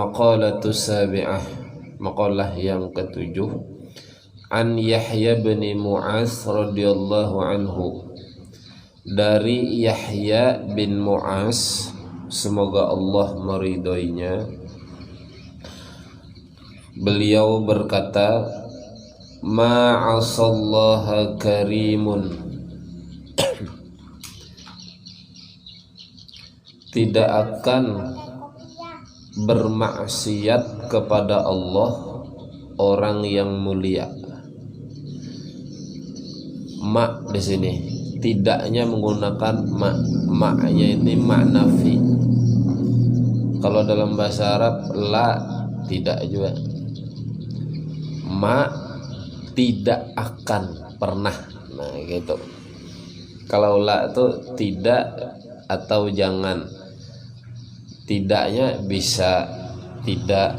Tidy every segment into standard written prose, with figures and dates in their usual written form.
Al-maqalatu sabi'ah, maqalah yang ketujuh. An Yahya bin Mu'az radhiyallahu anhu, dari Yahya bin Mu'az, semoga Allah meridhoinya, beliau berkata, ma'asallaha karimun, tidak akan bermaksiat kepada Allah orang yang mulia. Ma di sini tidaknya menggunakan ma, maknya ini makna fi. Kalau dalam bahasa Arab la tidak juga. Ma tidak akan pernah. Nah gitu. Kalau la itu tidak atau jangan. Tidaknya bisa tidak,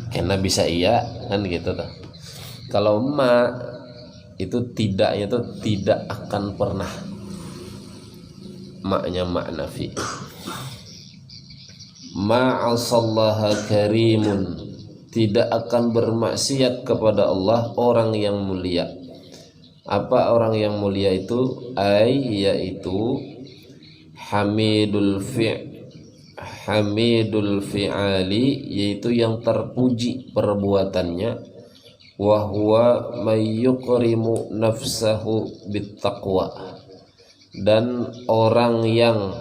karena bisa iya kan gitu tuh. Kalau ma itu tidaknya itu tidak akan pernah, maknya makna fi. Ma'asallaha karimun, tidak akan bermaksiat kepada Allah orang yang mulia. Apa orang yang mulia itu? Yaitu hamidul fi'ali, yaitu yang terpuji perbuatannya. Wa huwa may yuqrimu nafsahu bittaqwa, dan orang yang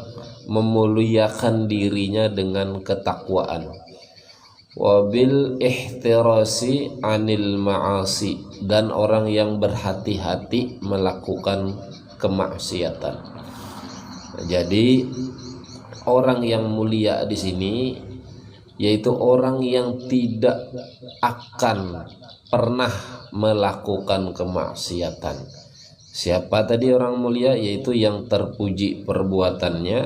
memuliakan dirinya dengan ketakwaan. Wa bil ihtirasi anil ma'asi, dan orang yang berhati-hati melakukan kemaksiatan. Jadi orang yang mulia di sini yaitu orang yang tidak akan pernah melakukan kemaksiatan. Siapa tadi orang mulia? Yaitu yang terpuji perbuatannya,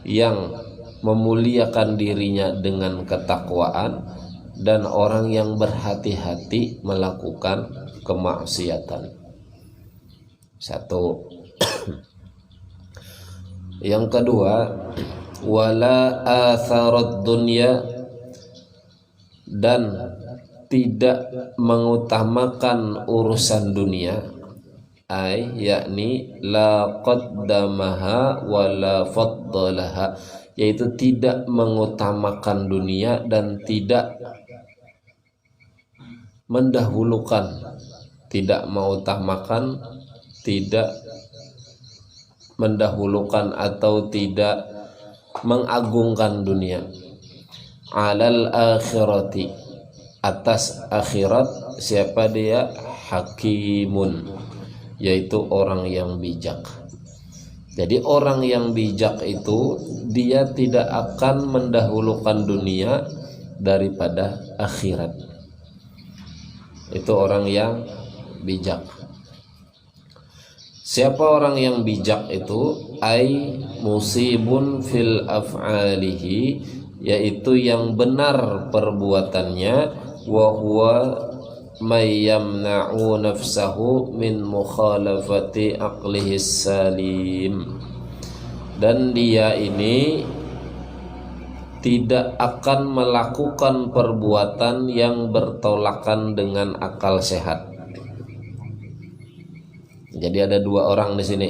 yang memuliakan dirinya dengan ketakwaan, dan orang yang berhati-hati melakukan kemaksiatan. Satu. Yang kedua, wala atharad dunya, dan tidak mengutamakan urusan dunia, yakni la qaddamaha wala faddalaha, yaitu tidak mengutamakan dunia dan tidak mendahulukan, tidak mengutamakan, tidak mendahulukan atau tidak mengagungkan dunia, alal akhirati, atas akhirat. Siapa dia? Hakimun, yaitu orang yang bijak. Jadi orang yang bijak itu dia tidak akan mendahulukan dunia daripada akhirat. Itu orang yang bijak. Siapa orang yang bijak itu? Musibun fil af'alihi, yaitu yang benar perbuatannya. Wa huwa may yamna'u nafsahu min mukhalafati aqlihi salim, dan dia ini tidak akan melakukan perbuatan yang bertolakan dengan akal sehat. Jadi ada dua orang di sini.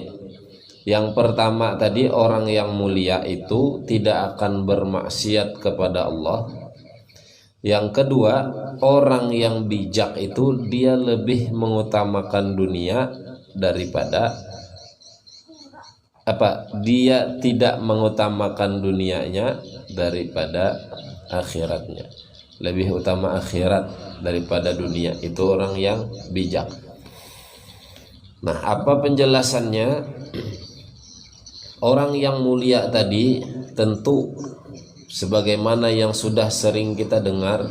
Yang pertama tadi, orang yang mulia itu tidak akan bermaksiat kepada Allah. Yang kedua, orang yang bijak itu dia lebih mengutamakan dunia daripada dia tidak mengutamakan dunianya daripada akhiratnya. Lebih utama akhirat daripada dunia. Itu orang yang bijak. Nah, apa penjelasannya? Orang yang mulia tadi tentu sebagaimana yang sudah sering kita dengar,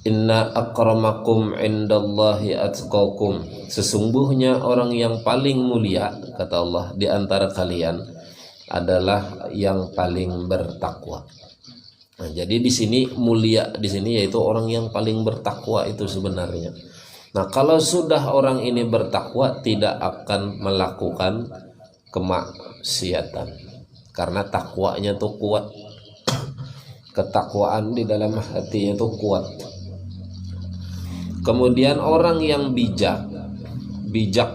inna akramakum indallahi atqakum, sesungguhnya orang yang paling mulia, kata Allah, di antara kalian adalah yang paling bertakwa. Nah, jadi di sini mulia di sini yaitu orang yang paling bertakwa itu sebenarnya. Nah, kalau sudah orang ini bertakwa, tidak akan melakukan kemaksiatan karena takwanya tuh kuat. ketakwaan di dalam hati itu kuat. Kemudian orang yang bijak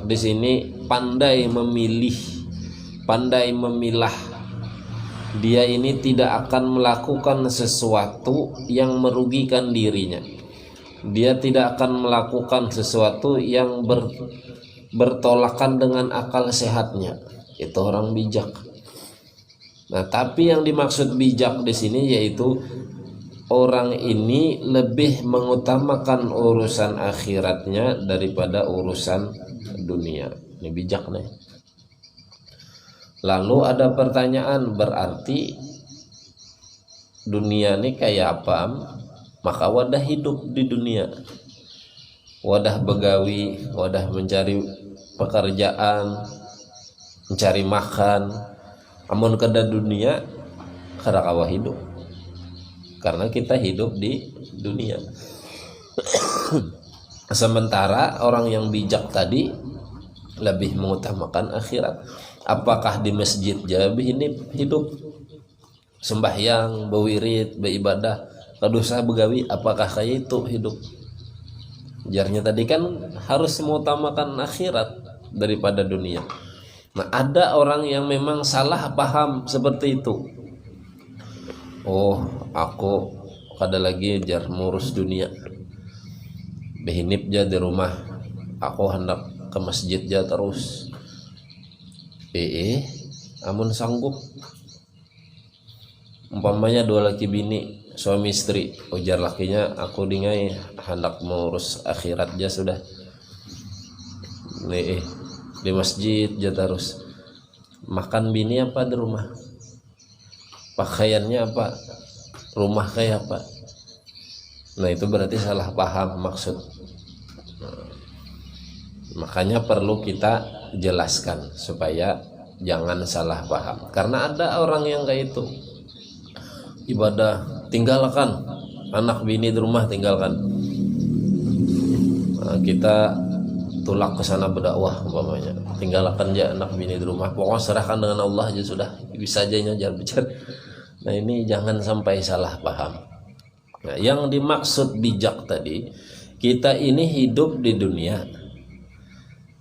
di sini pandai memilih, pandai memilah. Dia ini tidak akan melakukan sesuatu yang merugikan dirinya. Dia tidak akan melakukan sesuatu yang bertolakan dengan akal sehatnya. Itu orang bijak. Nah, tapi yang dimaksud bijak di sini yaitu orang ini lebih mengutamakan urusan akhiratnya daripada urusan dunia. Ini bijak nih. Lalu ada pertanyaan, berarti dunia ini kayak apa? Maka wadah hidup di dunia, wadah begawi, wadah mencari pekerjaan, mencari makan. Amun kada dunia kada kawa hidup, karena kita hidup di dunia. Sementara orang yang bijak tadi lebih mengutamakan akhirat. Apakah di masjid jadi ini hidup, sembahyang, berwirid, beribadah, kadosa begawi, apakah kayak itu hidup? Jarnya tadi kan harus mengutamakan akhirat daripada dunia. Nah, ada orang yang memang salah paham seperti itu. Oh, aku kada lagi jar ngurus dunia, behinip aja di rumah, aku hendak ke masjid aja terus. Amun sanggup, umpamanya dua laki bini, suami istri, ujar lakinya, aku dingai hendak mengurus akhirat aja sudah. Nih, di masjid aja terus. Makan bini apa di rumah? Pakaiannya apa? Rumah kayak apa? Nah, itu berarti salah paham maksud. Makanya perlu kita jelaskan supaya jangan salah paham. Karena ada orang yang kayak itu, ibadah tinggalkan, anak bini di rumah tinggalkan. Nah, kita tulak ke sana berdakwah umpamanya, tinggalkan aja anak bini di rumah, pokoknya serahkan dengan Allah aja sudah, bisa aja nyajar bicar. Nah, ini jangan sampai salah paham. Nah, yang dimaksud bijak tadi, kita ini hidup di dunia,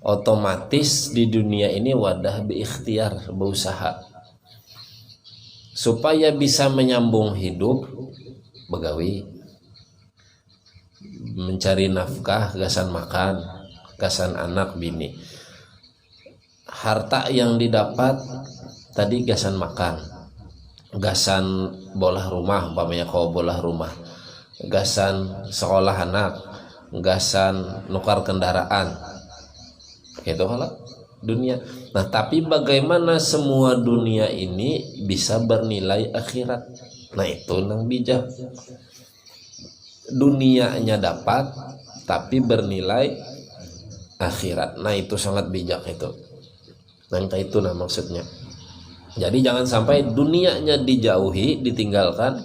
otomatis di dunia ini wadah berikhtiar, berusaha supaya bisa menyambung hidup, begawi, mencari nafkah, gasan makan, gasan anak bini. Harta yang didapat tadi gasan makan, gasan bolah rumah, umpamanya kau bolah rumah, gasan sekolah anak, gasan nukar kendaraan. Itu hal dunia. Nah, tapi bagaimana semua dunia ini bisa bernilai akhirat? Nah, itu nang bijak. Dunianya dapat tapi bernilai akhirat. Nah, itu sangat bijak itu. Nangka itu nah maksudnya. Jadi jangan sampai dunianya dijauhi, ditinggalkan,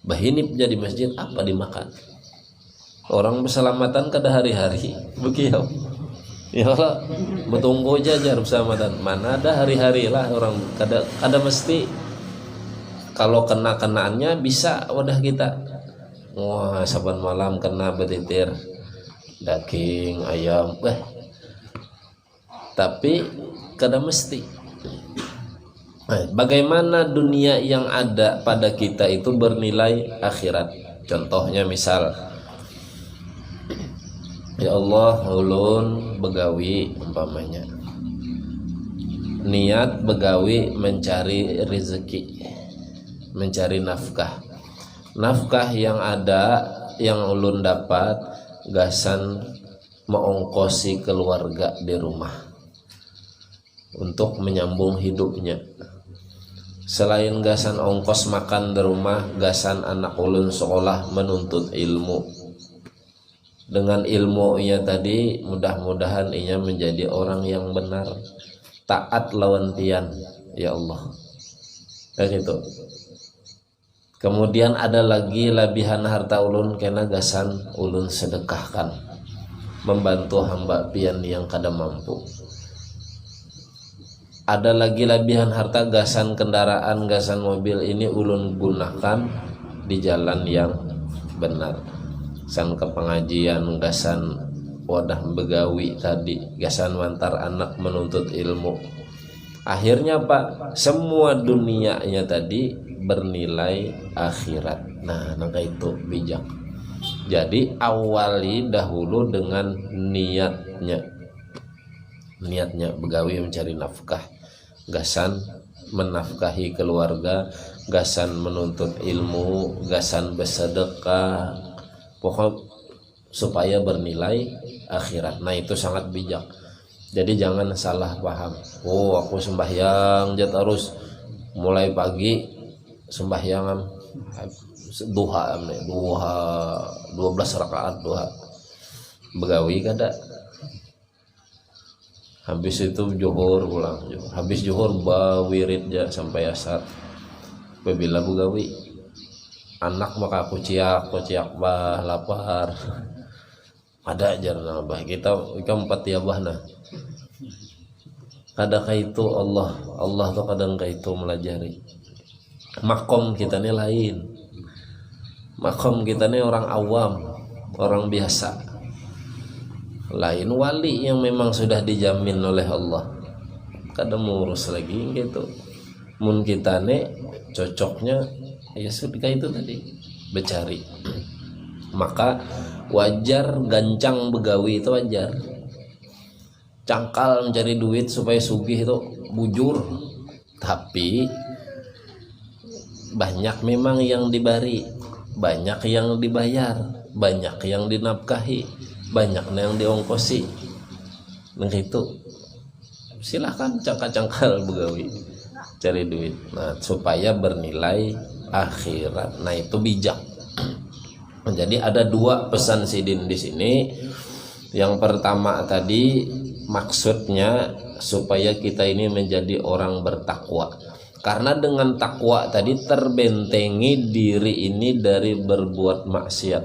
bahinip jadi masjid apa dimakan. Orang berselamatan kada hari-hari begitu. Ya Allah, betunggu aja berselamatan. Mana ada hari-hari lah orang kada mesti. Kalau kena-kenaannya bisa wadah kita. Wah, saban malam kena betitir daging ayam, tapi kada mesti. Bagaimana dunia yang ada pada kita itu bernilai akhirat? Contohnya misal, ya Allah, ulun begawi umpamanya, niat begawi mencari rezeki, mencari nafkah. Nafkah yang ada, yang ulun dapat, gasan mengongkosi keluarga di rumah untuk menyambung hidupnya. Selain gasan ongkos makan di rumah, gasan anak ulun sekolah menuntut ilmu. Dengan ilmu ia tadi, mudah-mudahan ia menjadi orang yang benar, taat lawan tian, ya Allah. Kayak gitu. Kemudian ada lagi labihan harta ulun kena gasan ulun sedekahkan, membantu hamba pian yang kada mampu. Ada lagi labihan harta gasan kendaraan, gasan mobil ini ulun gunakan di jalan yang benar. Gasan ke pengajian, gasan wadah begawi tadi, gasan mantar anak menuntut ilmu. Akhirnya Pak, semua dunianya tadi bernilai akhirat. Nah, itu bijak. Jadi awali dahulu dengan niatnya begawi mencari nafkah, gasan menafkahi keluarga, gasan menuntut ilmu, gasan bersedekah, pokok supaya bernilai akhirat. Nah, itu sangat bijak. Jadi jangan salah paham. Oh, aku sembahyang aja terus mulai pagi sembahyangan duha 12 rakaat duha. Begawi kada. Habis itu zuhur pulang. Habis zuhur bawirid aja sampai asar. Apabila begawi anak maka kuciak bah lapar. Ada aja bah kita 4 ya bah nah. Kadang itu Allah tuh kadang itu melajari. Makom kita ini lain. Makom kita ini orang awam, orang biasa. Lain wali yang memang sudah dijamin oleh Allah. Kadang ngurus lagi gitu. Mun kita nih cocoknya ya sudah itu tadi bercari. Maka wajar gancang begawi itu wajar. Cangkal mencari duit supaya sugih itu bujur, tapi banyak memang yang diberi, banyak yang dibayar, banyak yang dinafkahi, banyak yang diongkosi. Nah itu silahkan cangkal begawi cari duit, nah supaya bernilai akhirat. Nah itu bijak. Jadi ada 2 pesan Sidin di sini. Yang pertama tadi maksudnya supaya kita ini menjadi orang bertakwa. Karena dengan takwa tadi terbentengi diri ini dari berbuat maksiat.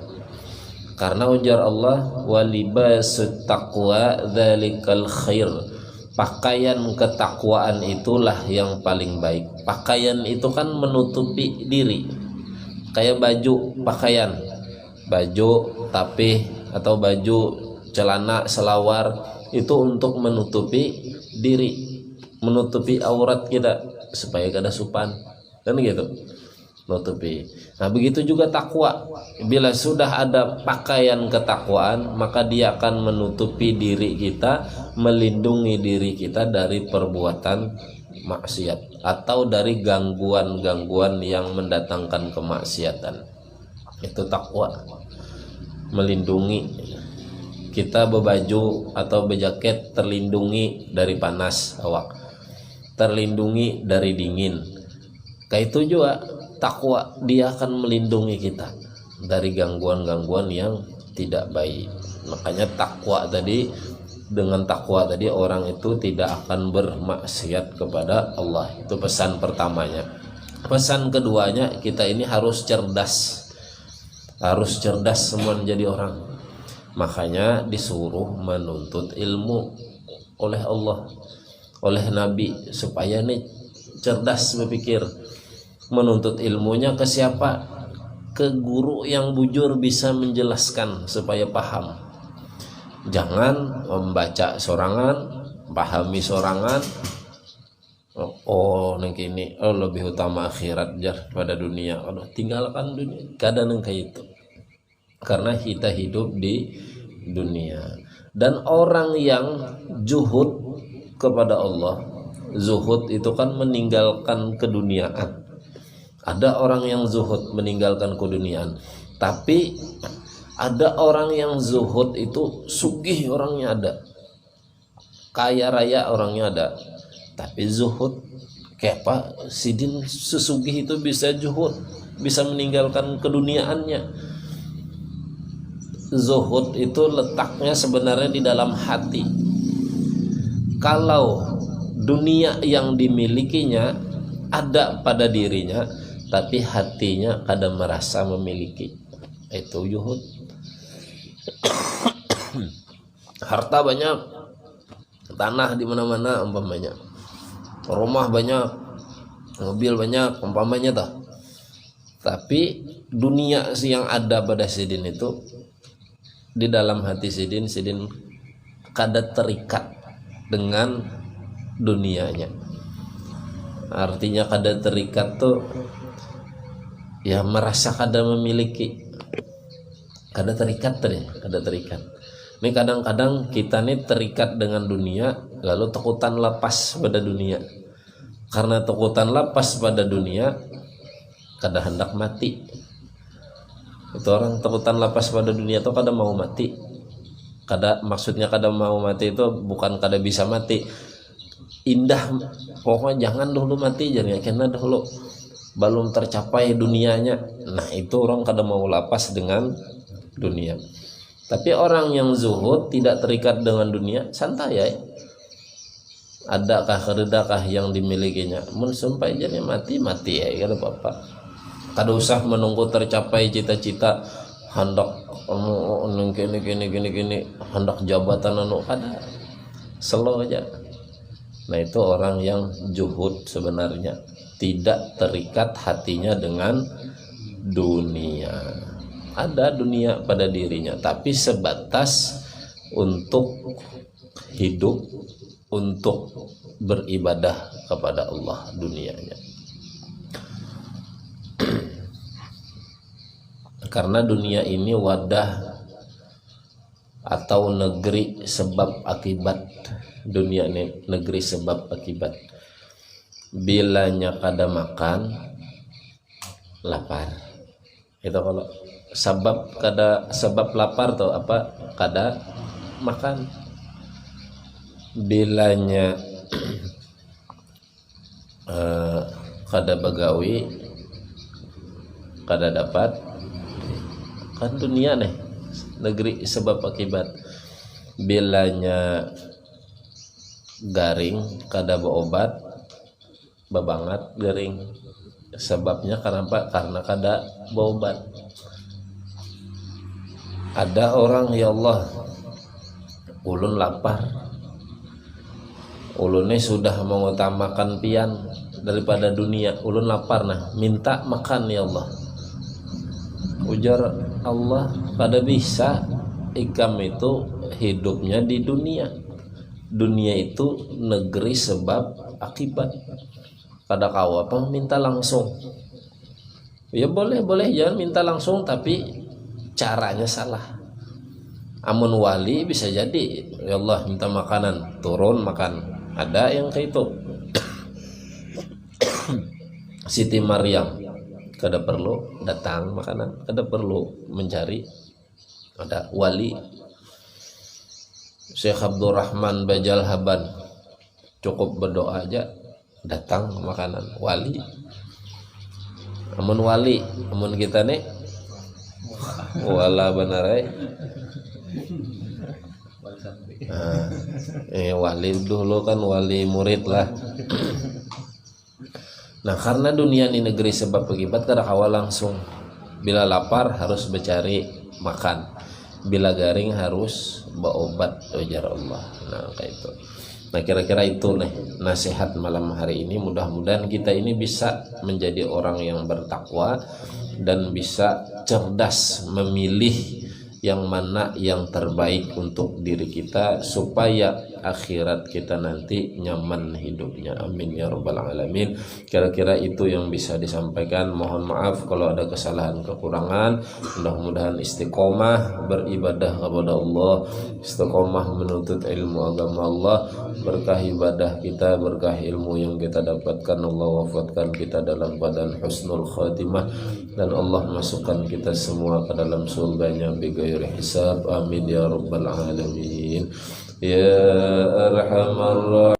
Karena ujar Allah, walibasut taqwa dzalikal khair. Pakaian ketakwaan itulah yang paling baik. Pakaian itu kan menutupi diri. Kayak baju pakaian. Baju tapih atau baju celana selawar itu untuk menutupi diri, menutupi aurat kita supaya kada supan, kan gitu, nutupi. Nah begitu juga takwa. Bila sudah ada pakaian ketakwaan, maka dia akan menutupi diri kita, melindungi diri kita dari perbuatan maksiat atau dari gangguan-gangguan yang mendatangkan kemaksiatan. Itu takwa, melindungi kita berbaju atau berjaket, terlindungi dari panas awak, terlindungi dari dingin. Kayak itu juga takwa, dia akan melindungi kita dari gangguan-gangguan yang tidak baik. Makanya takwa tadi, dengan takwa tadi orang itu tidak akan bermaksiat kepada Allah. Itu pesan pertamanya. Pesan keduanya, kita ini harus cerdas. Harus cerdas semua menjadi orang. Makanya disuruh menuntut ilmu oleh Allah, oleh Nabi, supaya nih cerdas berpikir. Menuntut ilmunya ke siapa? Ke guru yang bujur bisa menjelaskan supaya paham. Jangan membaca sorangan, pahami sorangan. Oh neng kini lebih utama akhirat pada dunia. Tinggalkan dunia. Kadang kayak itu. Karena kita hidup di dunia. Dan orang yang zuhud kepada Allah, zuhud itu kan meninggalkan keduniaan. Ada orang yang zuhud meninggalkan keduniaan, tapi ada orang yang zuhud itu sugih orangnya ada, kaya raya orangnya ada, tapi zuhud. Kayak Pak Sidin sesugih itu bisa zuhud, bisa meninggalkan keduniaannya. Zuhud itu letaknya sebenarnya di dalam hati. Kalau dunia yang dimilikinya ada pada dirinya, tapi hatinya kadang merasa memiliki, itu zuhud. Harta banyak, tanah di mana-mana umpamanya, rumah banyak, mobil banyak umpamanya toh. Tapi dunia yang ada pada Sidin itu, di dalam hati Sidin kada terikat dengan dunianya. Artinya kada terikat tuh ya merasa kada memiliki, kada terikat. Ini kadang-kadang kita nih terikat dengan dunia, lalu takutan lepas pada dunia. Karena takutan lepas pada dunia, kada hendak mati. Itu orang takutan lepas pada dunia itu kada mau mati. Maksudnya kada mau mati itu bukan kada bisa mati. Indah, pokoknya jangan dulu mati, jangan kena dulu belum tercapai dunianya. Nah itu orang kada mau lepas dengan dunia. Tapi orang yang zuhud tidak terikat dengan dunia, santai ya. Adakah keredakah yang dimilikinya? Mun sampai jadi mati ya, kada apa-apa. Kada usah menunggu tercapai cita-cita hendak gini hendak jabatan kada. Slow aja. Nah itu orang yang zuhud sebenarnya, tidak terikat hatinya dengan dunia. Ada dunia pada dirinya, tapi sebatas untuk hidup, untuk beribadah kepada Allah dunianya. Karena dunia ini wadah atau negeri sebab akibat. Dunia ini negeri sebab akibat. Bilanya kada makan, lapar. Itu kalau sebab lapar tuh apa? Kada makan. Bilanya kada begawi, kada dapat. Kan dunia nih negeri sebab akibat. Bilanya garing, kada berobat, babangat garing. Sebabnya kenapa? Karena kada berobat. Ada orang, ya Allah, ulun lapar, ulunnya sudah mengutamakan pian daripada dunia, ulun lapar, nah minta makan ya Allah. Ujar Allah, kada bisa, ikam itu hidupnya di dunia. Dunia itu negeri sebab akibat. Kada kau apa minta langsung. Ya boleh jangan minta langsung, tapi caranya salah. Amun wali bisa jadi, ya Allah minta makanan, turun makan. Ada yang kayak itu. Siti Maryam kada perlu datang makanan, kada perlu mencari. Ada wali Syekh Abdurrahman Bajal Haban, cukup berdoa aja datang makanan. Wali, amun wali, amun kita nih wala benarai. Wali dulu kan wali murid lah. Nah karena dunia ini negeri sebab akibat, kada kawal langsung. Bila lapar harus mencari makan, bila garing harus berobat, ujar Allah. Nah kayak itu. Nah kira-kira itu nih nasihat malam hari ini. Mudah-mudahan kita ini bisa menjadi orang yang bertakwa dan bisa cerdas memilih yang mana yang terbaik untuk diri kita, supaya akhirat kita nanti nyaman hidupnya. Amin ya rabbal alamin. Kira-kira itu yang bisa disampaikan. Mohon maaf kalau ada kesalahan kekurangan. Mudah-mudahan istiqomah beribadah kepada Allah, istiqomah menuntut ilmu agama Allah. Berkah ibadah kita, berkah ilmu yang kita dapatkan, Allah wafatkan kita dalam keadaan husnul khatimah, dan Allah masukkan kita semua ke dalam surganya bighairi hisab. Amin ya rabbal alamin. Ya arhamar